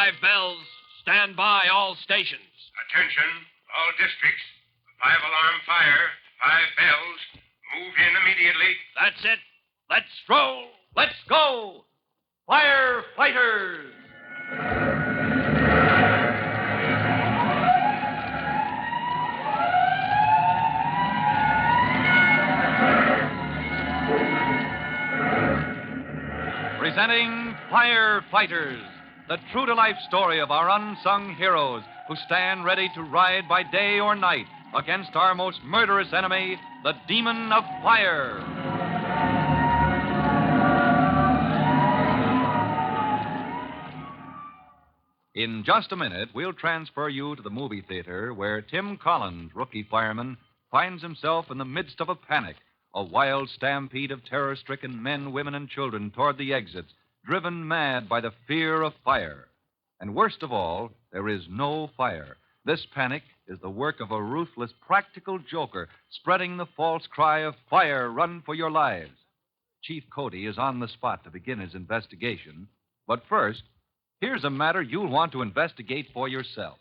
5 bells. Stand by all stations. Attention, all districts. 5-alarm fire. 5 bells. Move in immediately. That's it. Let's roll. Let's go. Firefighters. Presenting Firefighters, the true-to-life story of our unsung heroes who stand ready to ride by day or night against our most murderous enemy, the demon of fire. In just a minute, we'll transfer you to the movie theater where Tim Collins, rookie fireman, finds himself in the midst of a panic, a wild stampede of terror-stricken men, women, and children toward the exits, driven mad by the fear of fire. And worst of all, there is no fire. This panic is the work of a ruthless practical joker spreading the false cry of fire, run for your lives. Chief Cody is on the spot to begin his investigation. But first, here's a matter you'll want to investigate for yourself.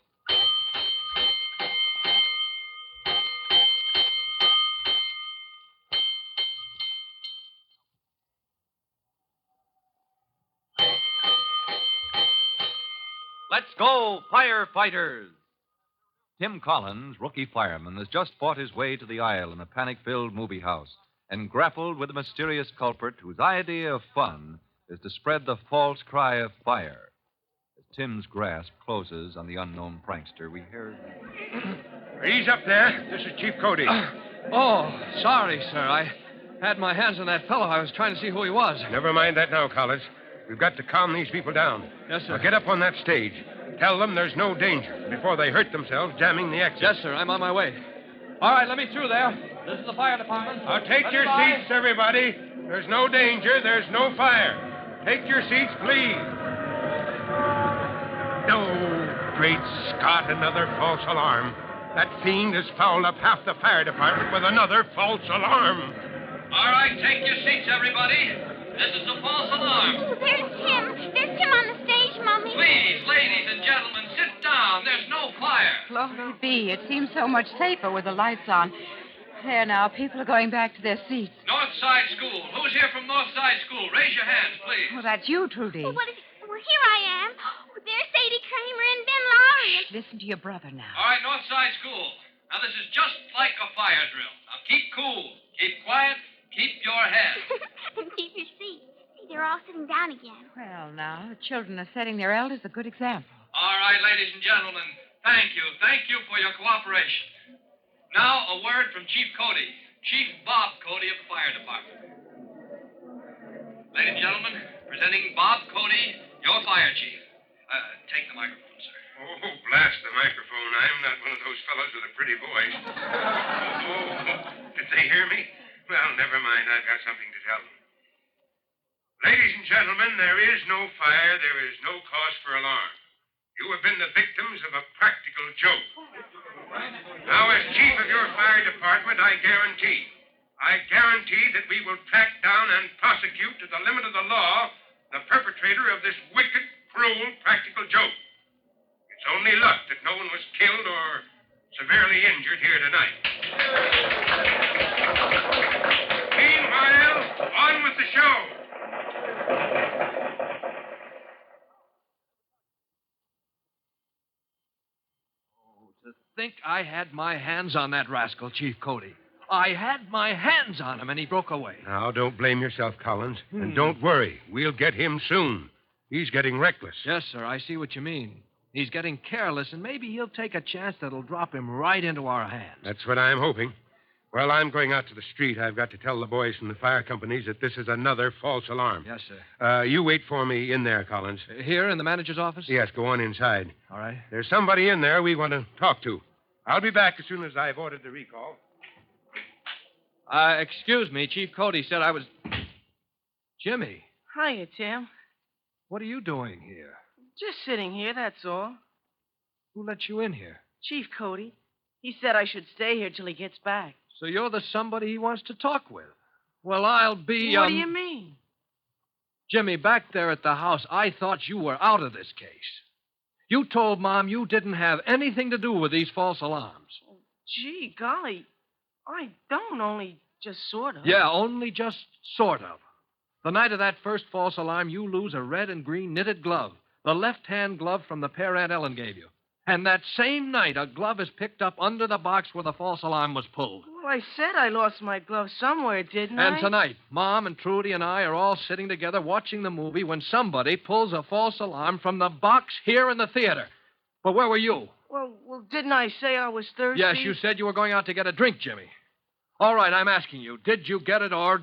Let's go, firefighters! Tim Collins, rookie fireman, has just fought his way to the aisle in a panic-filled movie house and grappled with a mysterious culprit whose idea of fun is to spread the false cry of fire. As Tim's grasp closes on the unknown prankster, we hear... Ease up there. This is Chief Cody. Sorry, sir. I had my hands on that fellow. I was trying to see who he was. Never mind that now, Collins. We've got to calm these people down. Yes, sir. Now get up on that stage. Tell them there's no danger before they hurt themselves jamming the exit. Yes, sir. I'm on my way. All right, let me through there. This is the fire department. Now take your seats, everybody. There's no danger. There's no fire. Take your seats, please. No, great Scott, another false alarm. That fiend has fouled up half the fire department with another false alarm. All right, take your seats, everybody. This is a false alarm. Oh, there's Tim. There's Tim on the stage, Mummy. Please, ladies and gentlemen, sit down. There's no fire. Glory be. It seems so much safer with the lights on. There now, people are going back to their seats. Northside School. Who's here from Northside School? Raise your hands, please. Oh, that's you, Trudy. Well, here I am. Oh, there's Sadie Kramer and Ben Lowry. Listen to your brother now. All right, Northside School. Now, this is just like a fire drill. Now, keep cool. Keep quiet. Keep your head. And keep your seats. See, they're all sitting down again. Well, now, the children are setting their elders a good example. All right, ladies and gentlemen, thank you. Thank you for your cooperation. Now, a word from Chief Cody, Chief Bob Cody of the Fire Department. Ladies and gentlemen, presenting Bob Cody, your fire chief. Take the microphone, sir. Oh, blast the microphone. I'm not one of those fellows with a pretty voice. Did they hear me? Well, never mind. I've got something to tell them. Ladies and gentlemen, there is no fire. There is no cause for alarm. You have been the victims of a practical joke. Now, as chief of your fire department, I guarantee that we will track down and prosecute to the limit of the law the perpetrator of this wicked, cruel, practical joke. It's only luck that no one was killed or severely injured here tonight. Meanwhile, on with the show. To think I had my hands on that rascal, Chief Cody. I had my hands on him, and he broke away. Now, don't blame yourself, Collins. And don't worry. We'll get him soon. He's getting reckless. Yes, sir, I see what you mean. He's getting careless, and maybe he'll take a chance that'll drop him right into our hands. That's what I'm hoping. Well, I'm going out to the street. I've got to tell the boys from the fire companies that this is another false alarm. Yes, sir. You wait for me in there, Collins. Here in the manager's office? Yes, go on inside. All right. There's somebody in there we want to talk to. I'll be back as soon as I've ordered the recall. Excuse me. Chief Cody said I was... Jimmy, Hiya, Tim. what are you doing here? Just sitting here, that's all. Who let you in here? Chief Cody. He said I should stay here till he gets back. So you're the somebody he wants to talk with. Well, I'll be... What do you mean? Jimmy, back there at the house, I thought you were out of this case. You told Mom you didn't have anything to do with these false alarms. Gee, golly. I don't, only just sort of. Yeah, only just sort of. The night of that first false alarm, you lose a red and green knitted glove, the left-hand glove from the pair Aunt Ellen gave you. And that same night, a glove is picked up under the box where the false alarm was pulled. Well, I said I lost my glove somewhere, didn't I? And tonight, Mom and Trudy and I are all sitting together watching the movie when somebody pulls a false alarm from the box here in the theater. But where were you? Well, didn't I say I was thirsty? Yes, you said you were going out to get a drink, Jimmy. All right, I'm asking you, did you get it or...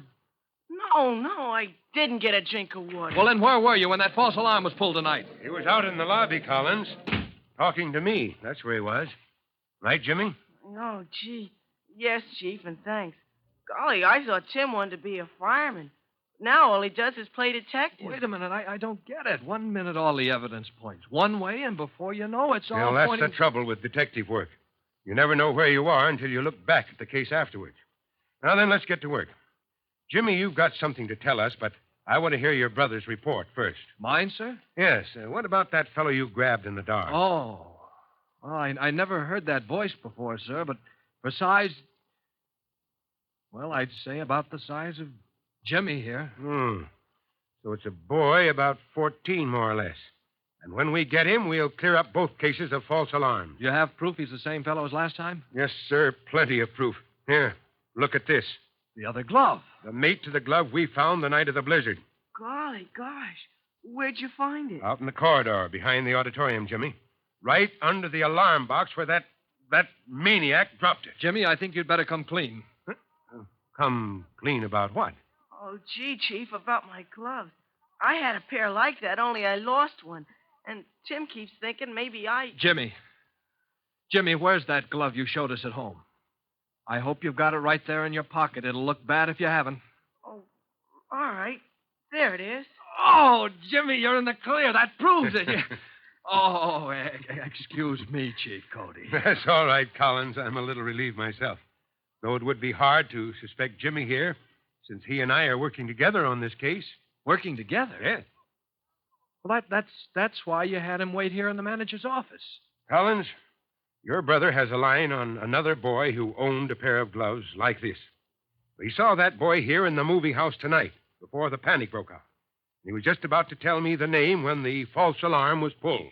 No, I didn't get a drink of water. Well, then where were you when that false alarm was pulled tonight? He was out in the lobby, Collins, talking to me. That's where he was. Right, Jimmy? Oh, gee. Yes, Chief, and thanks. Golly, I thought Tim wanted to be a fireman. Now all he does is play detective. Wait a minute, I don't get it. 1 minute all the evidence points one way, and before you know it's all Well, that's pointing... the trouble with detective work. You never know where you are until you look back at the case afterwards. Now then, let's get to work. Jimmy, you've got something to tell us, but I want to hear your brother's report first. Mine, sir? Yes. What about that fellow you grabbed in the dark? Oh. Well, I never heard that voice before, sir, but for size... Well, I'd say about the size of Jimmy here. So it's a boy about 14, more or less. And when we get him, we'll clear up both cases of false alarms. You have proof he's the same fellow as last time? Yes, sir. Plenty of proof. Here, look at this. The other glove. The mate to the glove we found the night of the blizzard. Golly gosh. Where'd you find it? Out in the corridor behind the auditorium, Jimmy. Right under the alarm box where that maniac dropped it. Jimmy, I think you'd better come clean. Come clean about what? Oh, gee, Chief, about my gloves. I had a pair like that, only I lost one. And Tim keeps thinking maybe I... Jimmy, where's that glove you showed us at home? I hope you've got it right there in your pocket. It'll look bad if you haven't. Oh, all right. There it is. Oh, Jimmy, you're in the clear. That proves it. Oh, excuse me, Chief Cody. That's all right, Collins. I'm a little relieved myself. Though it would be hard to suspect Jimmy here, since he and I are working together on this case. Working together? Yes. Well, that's why you had him wait here in the manager's office. Collins, your brother has a line on another boy who owned a pair of gloves like this. We saw that boy here in the movie house tonight, before the panic broke out. He was just about to tell me the name when the false alarm was pulled.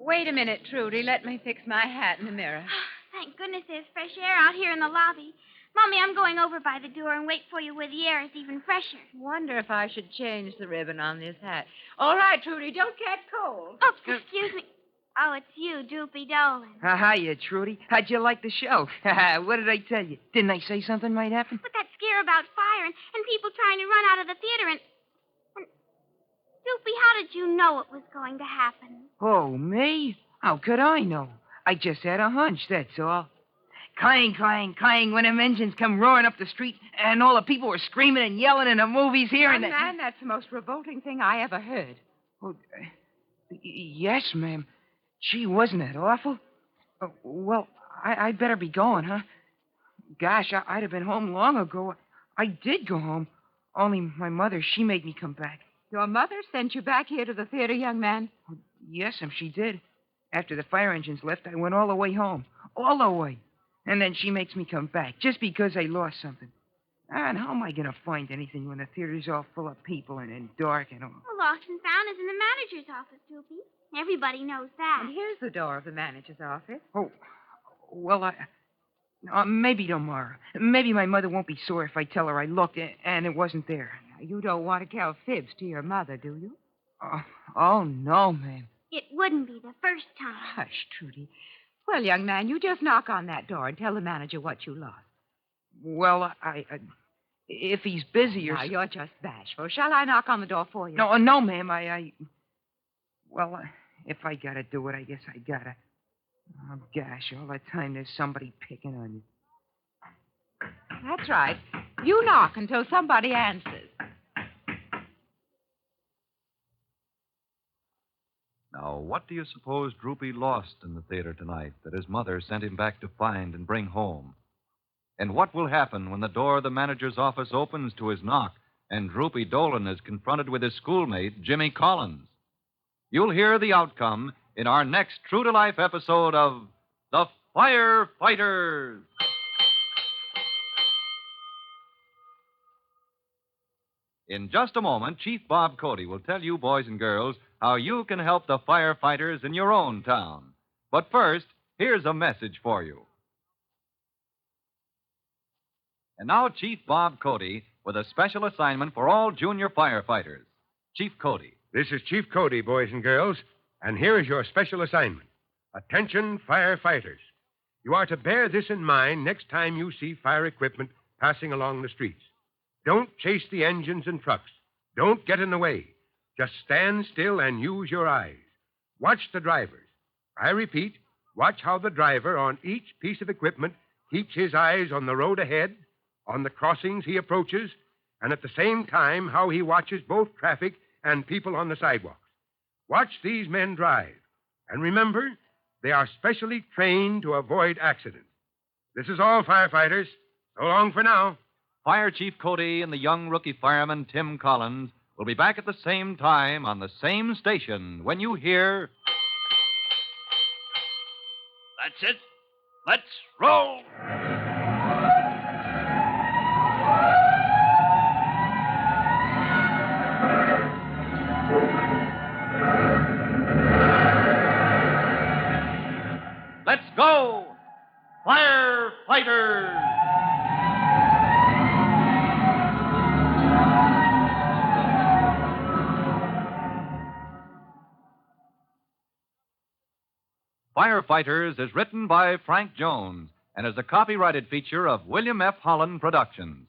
Wait a minute, Trudy. Let me fix my hat in the mirror. Thank goodness there's fresh air out here in the lobby. Mommy, I'm going over by the door and wait for you where the air is even fresher. Wonder if I should change the ribbon on this hat. All right, Trudy, don't catch cold. Oops, excuse me. Oh, it's you, Droopy Dolan. Hiya, Trudy. How'd you like the show? What did I tell you? Didn't I say something might happen? But that scare about fire and people trying to run out of the theater and... Droopy, how did you know it was going to happen? Oh, me? How could I know? I just had a hunch, that's all. Clang, clang, clang, when them engines come roaring up the street and all the people were screaming and yelling in the movies here and Man, that's the most revolting thing I ever heard. Oh, yes, ma'am. Gee, wasn't that awful? Well, I'd better be going, huh? Gosh, I'd have been home long ago. I did go home. Only my mother, she made me come back. Your mother sent you back here to the theater, young man? Yes, she did. After the fire engines left, I went all the way home. All the way. And then she makes me come back, just because I lost something. And how am I going to find anything when the theater's all full of people and dark and all? Well, lost and found is in the manager's office, Droopy. Everybody knows that. And here's the door of the manager's office. Oh, well, maybe tomorrow. Maybe my mother won't be sore if I tell her I looked and it wasn't there. You don't want to tell fibs to your mother, do you? Oh, no, ma'am. It wouldn't be the first time. Hush, Trudy. Well, young man, you just knock on that door and tell the manager what you lost. Well, if he's busy or... Now, you're just bashful. Shall I knock on the door for you? No, ma'am. Well, if I gotta do it, I guess I gotta. Oh, gosh, all the time there's somebody picking on you. That's right. You knock until somebody answers. Now, what do you suppose Droopy lost in the theater tonight that his mother sent him back to find and bring home? And what will happen when the door of the manager's office opens to his knock and Droopy Dolan is confronted with his schoolmate, Jimmy Collins. You'll hear the outcome in our next true to life episode of The Firefighters. In just a moment, Chief Bob Cody will tell you, boys and girls, how you can help the firefighters in your own town. But first, here's a message for you. And now, Chief Bob Cody with a special assignment for all junior firefighters. Chief Cody. This is Chief Cody, boys and girls, and here is your special assignment. Attention, firefighters. You are to bear this in mind next time you see fire equipment passing along the streets. Don't chase the engines and trucks. Don't get in the way. Just stand still and use your eyes. Watch the drivers. I repeat, watch how the driver on each piece of equipment keeps his eyes on the road ahead, on the crossings he approaches, and at the same time how he watches both traffic and people on the sidewalks. Watch these men drive. And remember, they are specially trained to avoid accidents. This is all, firefighters. So long for now. Fire Chief Cody and the young rookie fireman, Tim Collins, will be back at the same time on the same station when you hear... That's it. Let's roll. Let's go! Firefighters! Firefighters is written by Frank Jones and is a copyrighted feature of William F. Holland Productions.